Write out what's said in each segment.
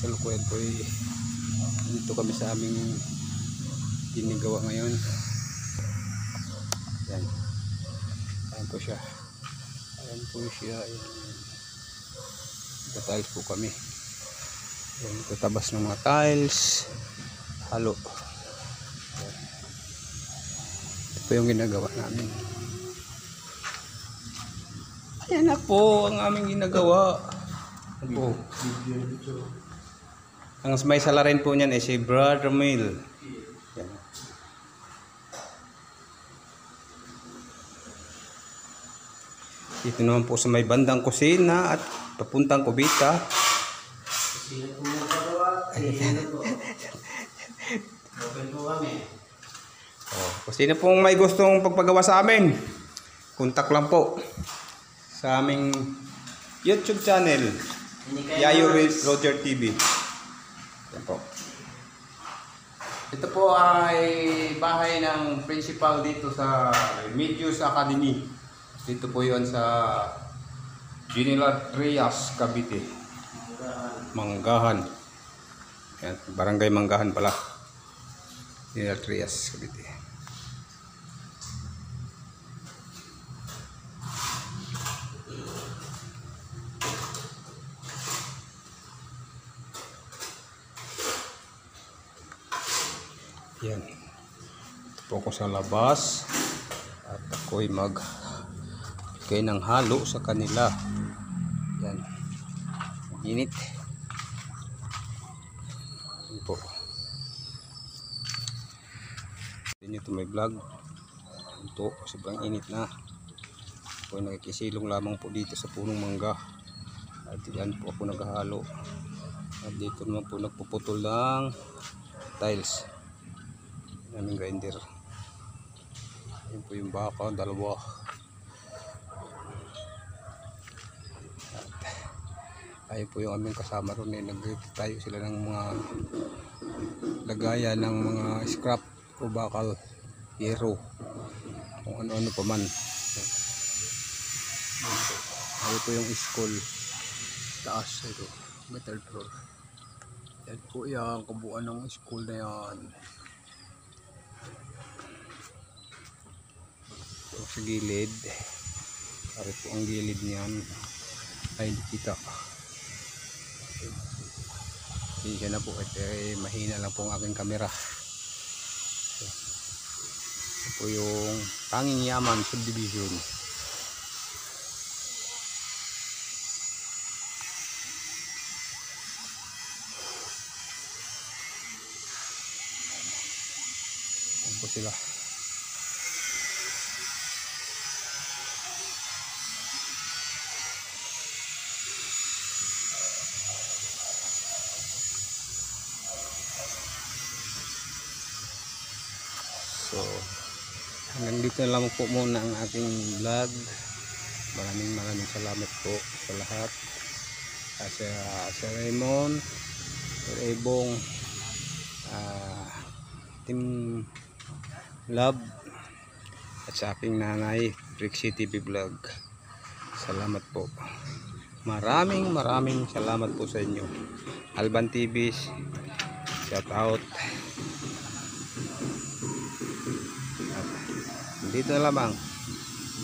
kasalukuyan po dito kami sa aming ginagawa ngayon. Yan. Ayan po siya. Ayan po siya. Tiles po kami. Ayan, tatabas ng mga tiles. Halo. Ayan. Ito po yung ginagawa namin. Ayan na po ang aming ginagawa. Po. Ang may sala rin po niyan ay si Brother Mil. Yan. Dito naman po sa may bandang kusina at papuntang kubita. Kusina po magpagawa. Open po kami. Kung sino pong may gustong pagpagawa sa amin, kontak lang po sa aming YouTube channel, Yayo Roger TV. Yan po. Ito po ay bahay ng principal dito sa Medius Academy. Dito po yon sa General Trias, Cavite. Manggahan. Yan, barangay Manggahan pala. General Trias, Cavite. Yan. Ito po ako sa labas at ako'y magbigay ng halo sa kanila. Yan. Init. Yan po. Hindi nyo ito may vlog. Ito, sobrang init na. Ako'y nakikisilong lamang po dito sa punong mangga. At yan po ako naghahalo. At dito naman po nagpuputol ng tiles. Aming grinder. Ayun po yung baka, dalawa. At ayun po yung aming kasama ron. Nagtayo sila ng mga lagayan ng mga scrap o bakal, hero, kung ano-ano pa man. Ayun po yung school taas. Ito, metal floor. Yan po yung kabuuan ng school na yan. Sa gilid, pare po ang gilid niyan ay hindi kita. Hindi siya na po at mahina lang po ang aking kamera. Ito po yung Tanging Yaman Subdivision. Ayan po sila. So, hanggang dito na lang po muna ang ating vlog. Maraming salamat po sa lahat. Sa Raymond, Sir Ebong, Team Love, at sa aking nanay, Brixie TV Vlog. Salamat po. Maraming salamat po sa inyo. Alban TV, shout out. Dito na lamang.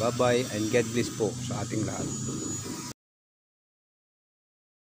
Bye bye and God bless po sa ating lahat.